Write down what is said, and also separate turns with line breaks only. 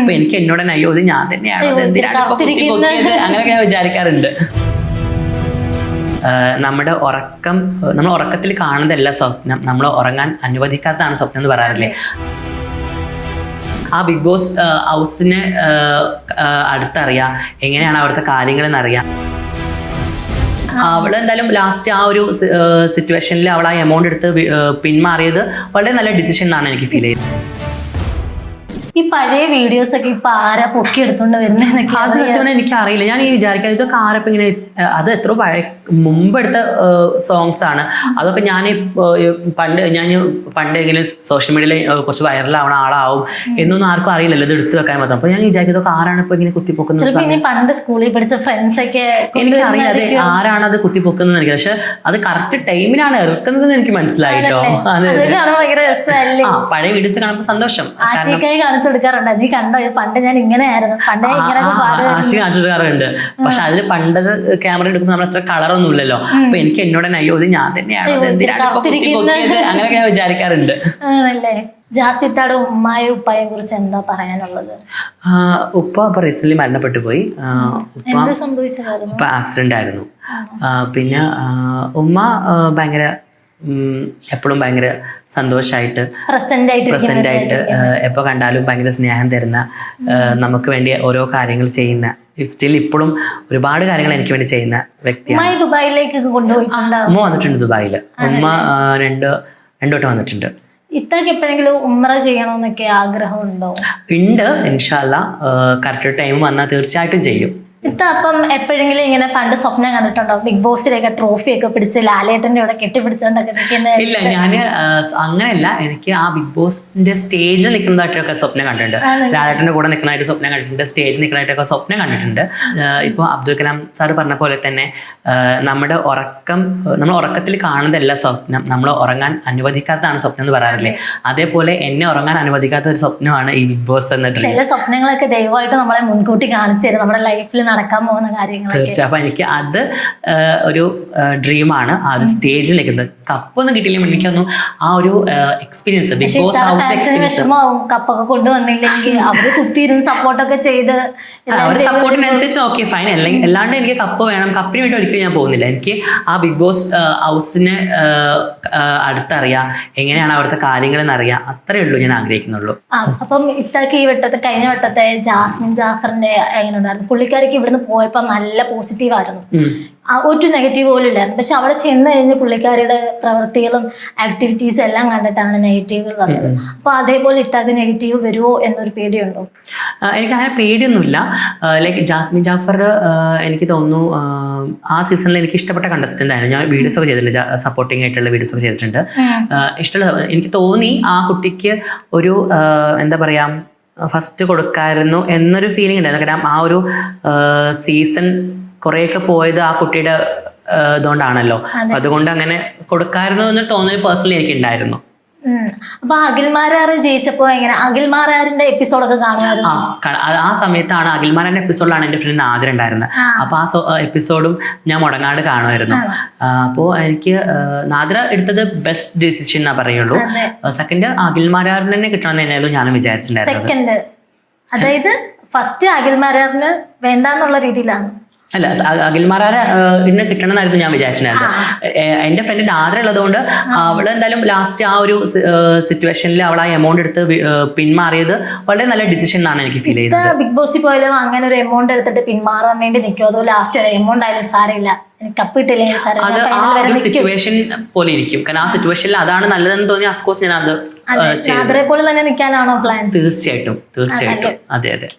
അപ്പൊ എനിക്ക് എന്നോട് തന്നെ അയ്യോ ഇത് ഞാൻ തന്നെയാണോ, എന്തിനാണ് ഇപ്പൊ കുത്തി പൊക്കിയത്, അങ്ങനെയൊക്കെ ഞാൻ വിചാരിക്കാറുണ്ട്. നമ്മുടെ ഉറക്കം, നമ്മൾ ഉറക്കത്തിൽ കാണുന്നതല്ല സ്വപ്നം, നമ്മൾ ഉറങ്ങാൻ അനുവദിക്കാത്തതാണ് സ്വപ്നം എന്ന് പറയാറില്ലേ. ആ ബിഗ് ബോസ് ഹൗസിനെ അടുത്തറിയാം, എങ്ങനെയാണ് അവിടുത്തെ കാര്യങ്ങളെന്നറിയാം. അവൾ എന്തായാലും ലാസ്റ്റ് ആ ഒരു സിറ്റുവേഷനിൽ അവൾ ആ എമൗണ്ട് എടുത്ത് പിന്മാറിയത് വളരെ നല്ല ഡിസിഷൻ എന്നാണ് എനിക്ക് ഫീൽ ചെയ്തത്.
ഈ പഴയ വീഡിയോസ് ഒക്കെ ഇപ്പൊ ആരാ പൊക്കി എടുത്തോണ്ട് വരുന്നതെന്നൊക്കെ
അത് എനിക്ക് അറിയില്ല. ഞാൻ ഈ വിചാരിക്കാം ഇതൊക്കെ ആരപ്പം ഇങ്ങനെ, അത് എത്ര മുമ്പെടുത്ത സോങ്സ് ആണ്. അതൊക്കെ ഞാൻ പണ്ട് എങ്കിലും സോഷ്യൽ മീഡിയയിൽ കുറച്ച് വൈറലാവണ ആളാവും എന്നൊന്നും ആർക്കും അറിയില്ലല്ലോ ഇത് എടുത്തു വെക്കാൻ പറ്റും. അപ്പൊ ഞാൻ വിചാരിക്കും ഇതൊക്കെ ആരാണ് ഇപ്പൊ ഇങ്ങനെ കുത്തിപ്പൊക്കുന്നത്.
പണ്ട് സ്കൂളിൽ പഠിച്ച ഫ്രണ്ട്സ് ഒക്കെ
എനിക്കറിയില്ല അത് ആരാണ് അത് കുത്തിപ്പൊക്കുന്നത് എനിക്ക്. പക്ഷെ അത് കറക്റ്റ് ടൈമിലാണ് ഇറക്കുന്നത് എനിക്ക് മനസ്സിലായിട്ടോ. പഴയ വീഡിയോസ് കാണുമ്പോൾ സന്തോഷം
കൊടുക്കാറുണ്ട്. നീ കണ്ടോ പണ്ട് ഞാൻ ഇങ്ങനെയായിരുന്നു, പണ്ടേ
ആശി കാണിച്ചു കൊടുക്കാറുണ്ട്. പക്ഷെ അതിന് പണ്ടത് ക്യാമറ എടുക്കുമ്പോൾ നമ്മൾ അത്ര കളറൊന്നും ഇല്ലല്ലോ. അപ്പൊ എനിക്ക് എന്നോട് തന്നെ അയ്യോ ഇത് ഞാൻ തന്നെയാണോ, എന്തിനാണ് ഇപ്പൊ കുത്തി പൊക്കിയത്, അങ്ങനെയൊക്കെ ഞാൻ വിചാരിക്കാറുണ്ട്.
ആണല്ലേ. ജാസിത്തയുടെ ഉമ്മായും ഉപ്പായെ കുറിച്ച് എന്താ പറയാനുള്ളത്?
ഉപ്പ ഇപ്പൊ റീസെന്റ് മരണപ്പെട്ടു പോയി. ഉപ്പ ആക്സിഡന്റ് ആയിരുന്നു. പിന്നെ ഉമ്മ ഭയങ്കര എപ്പോഴും ഭയങ്കര സന്തോഷമായിട്ട് പ്രസന്റ് ആയിട്ട് എപ്പോൾ കണ്ടാലും ഭയങ്കര സ്നേഹം തരുന്ന, നമുക്ക് വേണ്ടി ഓരോ കാര്യങ്ങൾ ചെയ്യുന്ന, സ്റ്റിൽ ഇപ്പോഴും ഒരുപാട് കാര്യങ്ങൾ എനിക്ക് വേണ്ടി ചെയ്യുന്ന വ്യക്തിയാണ്.
ദുബായിലേക്ക്
ഉമ്മ വന്നിട്ടുണ്ട് ദുബായിൽ. ഉമ്മ രണ്ട് വട്ടം വന്നിട്ടുണ്ട്.
ഇത്രയ്ക്ക് എപ്പോഴെങ്കിലും ഉംറ ചെയ്യണമെന്നൊക്കെ ആഗ്രഹമുണ്ടോ?
ഉണ്ട്, ഇൻഷാ അല്ലാഹ് കറക്റ്റ് ടൈം വന്നാൽ തീർച്ചയായിട്ടും ചെയ്യും.
അപ്പം എപ്പോഴെങ്കിലും ഇങ്ങനെ പണ്ട് സ്വപ്നം കണ്ടിട്ടുണ്ടോ ബിഗ് ബോസിലൊക്കെ ട്രോഫി ഒക്കെ പിടിച്ച് ലാലേട്ടന്റെ ഇവിടെ കെട്ടിപ്പിടിച്ചോണ്ടൊക്കെ നിൽക്കുന്നത്?
ഇല്ല, ഞാൻ അങ്ങനെയല്ല. എനിക്ക് ആ ബിഗ് ബോസിന്റെ സ്റ്റേജിൽ നിൽക്കുന്നതായിട്ടൊക്കെ സ്വപ്നം കണ്ടിട്ടുണ്ട്. ലാലേട്ടന്റെ കൂടെ നിൽക്കുന്നതായിട്ട് സ്വപ്നം കണ്ടിട്ടുണ്ട്, സ്റ്റേജിൽ നിൽക്കുന്നതായിട്ടൊക്കെ സ്വപ്നം കണ്ടിട്ടുണ്ട്. ഇപ്പോൾ അബ്ദുൽ കലാം സാറ് പറഞ്ഞ പോലെ തന്നെ നമ്മുടെ നമ്മൾ ഉറക്കത്തിൽ കാണുന്നതല്ല സ്വപ്നം, നമ്മൾ ഉറങ്ങാൻ അനുവദിക്കാത്തതാണ് സ്വപ്നം എന്ന് പറയാറില്ലേ. അതേപോലെ എന്നെ ഉറങ്ങാൻ അനുവദിക്കാത്ത ഒരു സ്വപ്നമാണ് ഈ ബിഗ് ബോസ് എന്നിട്ട്.
ചില സ്വപ്നങ്ങളൊക്കെ ദയവായിട്ട് നമ്മളെ മുൻകൂട്ടി കാണിച്ചു തരും, നമ്മുടെ ലൈഫിൽ നടക്കാൻ പോകുന്ന കാര്യങ്ങൾ.
തീർച്ചയായും. അപ്പൊ എനിക്ക് അത് ഒരു ഡ്രീമാണ്. അത് സ്റ്റേജിൽ നിൽക്കുന്നത്. കപ്പൊന്നും കിട്ടിയില്ലെങ്കിൽ എനിക്കൊന്നും ആ ഒരു experience, Bigg Boss house experience.
കപ്പൊക്കെ കൊണ്ടുവന്നില്ലെങ്കിൽ അവര് കുത്തിയിരുന്ന് സപ്പോർട്ടൊക്കെ ചെയ്ത്
സപ്പോർട്ടിനനുസരിച്ച് ഓക്കെ ഫൈൻ. അല്ലാണ്ട് എനിക്ക് കപ്പ് വേണം, കപ്പിന് വേണ്ടി ഒരിക്കലും ഞാൻ പോകുന്നില്ല. എനിക്ക് ആ ബിഗ് ബോസ് ഹൗസിനെ അടുത്തറിയാം, എങ്ങനെയാണ് അവിടുത്തെ കാര്യങ്ങളെന്നറിയാം. അത്രേ ഉള്ളൂ ഞാൻ ആഗ്രഹിക്കുന്നുള്ളൂ.
അപ്പം ഇത്രയ്ക്ക് ഈ കഴിഞ്ഞ വട്ടത്തെ ജാസ്മിൻ ജാഫറിന്റെ എങ്ങനെ ഉണ്ടായിരുന്നു? പുള്ളിക്കാരിക്ക് ഇവിടുന്ന് പോയപ്പോ നല്ല പോസിറ്റീവ് ആയിരുന്നു, ഒരു നെഗറ്റീവ് പോലും ഇല്ലായിരുന്നു. പക്ഷെ അവിടെ ചെന്ന് കഴിഞ്ഞ് പുള്ളിക്കാരിയുടെ പ്രവൃത്തികളും ആക്ടിവിറ്റീസും എല്ലാം കണ്ടിട്ടാണ് നെഗറ്റീവുകൾ വന്നത്. അപ്പൊ അതേപോലെ ഇട്ടാക്ക് നെഗറ്റീവ് വരുമോ എന്നൊരു പേടിയുണ്ടോ?
എനിക്ക് അങ്ങനെ പേടിയൊന്നുമില്ല. ലൈക്ക് ജാസ്മിൻ ജാഫർ എനിക്ക് തോന്നുന്നു ആ സീസണിൽ എനിക്ക് ഇഷ്ടപ്പെട്ട കണ്ടസ്റ്റന്റ് ആയിരുന്നു. ഞാൻ വീഡിയോസ് ഒക്കെ ചെയ്തിട്ടുണ്ട്, സപ്പോർട്ടിങ് ആയിട്ടുള്ള വീഡിയോസ് ഒക്കെ ചെയ്തിട്ടുണ്ട്. ഇഷ്ടമുള്ള എനിക്ക് തോന്നി ആ കുട്ടിക്ക് ഒരു എന്താ പറയാ ഫസ്റ്റ് കൊടുക്കായിരുന്നു എന്നൊരു ഫീലിംഗ് ഉണ്ടായിരുന്നു. കാരണം ആ ഒരു സീസൺ കുറേയൊക്കെ പോയത് ആ കുട്ടിയുടെ ഇതുകൊണ്ടാണല്ലോ. അതുകൊണ്ട് അങ്ങനെ കൊടുക്കായിരുന്നു എന്ന് തോന്നുന്ന പേഴ്സണലി എനിക്ക് ഉണ്ടായിരുന്നു.
അപ്പൊ അഖിൽമാരാർ ജയിച്ചപ്പോ എങ്ങനെ അഖിൽമാരാറിന്റെ എപ്പിസോഡൊക്കെ കാണുമായിരുന്നു?
ആ സമയത്താണ് അഖിൽമാരാറിന്റെ എപ്പിസോഡിലാണ് എന്റെ ഫ്രണ്ട് നാദിര ഉണ്ടായിരുന്നത്. അപ്പൊ ആ എപ്പിസോഡും ഞാൻ മുടങ്ങാണ്ട് കാണുമായിരുന്നു. അപ്പോൾ എനിക്ക് നാദിര എടുത്തത് ബെസ്റ്റ് ഡിസിഷൻ എന്നാ പറയുള്ളൂ. സെക്കൻഡ് അഖിൽമാരാറിന് തന്നെ കിട്ടണം തന്നെയായിരുന്നു ഞാനും വിചാരിച്ചിട്ടുണ്ടായിരുന്നു.
അതായത് ഫസ്റ്റ് അഖിൽമാരാറിന് വേണ്ടെന്നുള്ള രീതിയിലാണ്.
അല്ല, അഖിൽമാരാറിനെ കിട്ടണമെന്നായിരുന്നു ഞാൻ വിചാരിച്ചിട്ടുണ്ടായിരുന്നു. എന്റെ ഫ്രണ്ട് നാദിര ഉള്ളതുകൊണ്ട് അവൾ എന്തായാലും ലാസ്റ്റ് ആ ഒരു സിറ്റുവേഷനിൽ അവൾ ആ എമൗണ്ട് എടുത്ത് പിന്മാറിയത് വളരെ നല്ല ഡിസിഷൻ എന്നാണ് എനിക്ക് ഫീൽ ചെയ്തത്.
ബിഗ് ബോസിൽ പോയാലും അങ്ങനെ ഒരു എമൗണ്ട് എടുത്തിട്ട് പിന്മാറാൻ വേണ്ടി നിൽക്കും, അതോ ലാസ്റ്റ് എമൗണ്ട് ആയാലും സാരമില്ല
അത് ആ ഒരു സിറ്റുവേഷൻ പോലെ ഇരിക്കും. കാരണം ആ സിറ്റുവേഷനിൽ അതാണ് നല്ലതെന്ന് തോന്നി അഫ്കോഴ്സ് ഞാൻ അത്
പോലെ തന്നെ നിൽക്കാനാണോ പ്ലാൻ?
തീർച്ചയായിട്ടും. അതെ.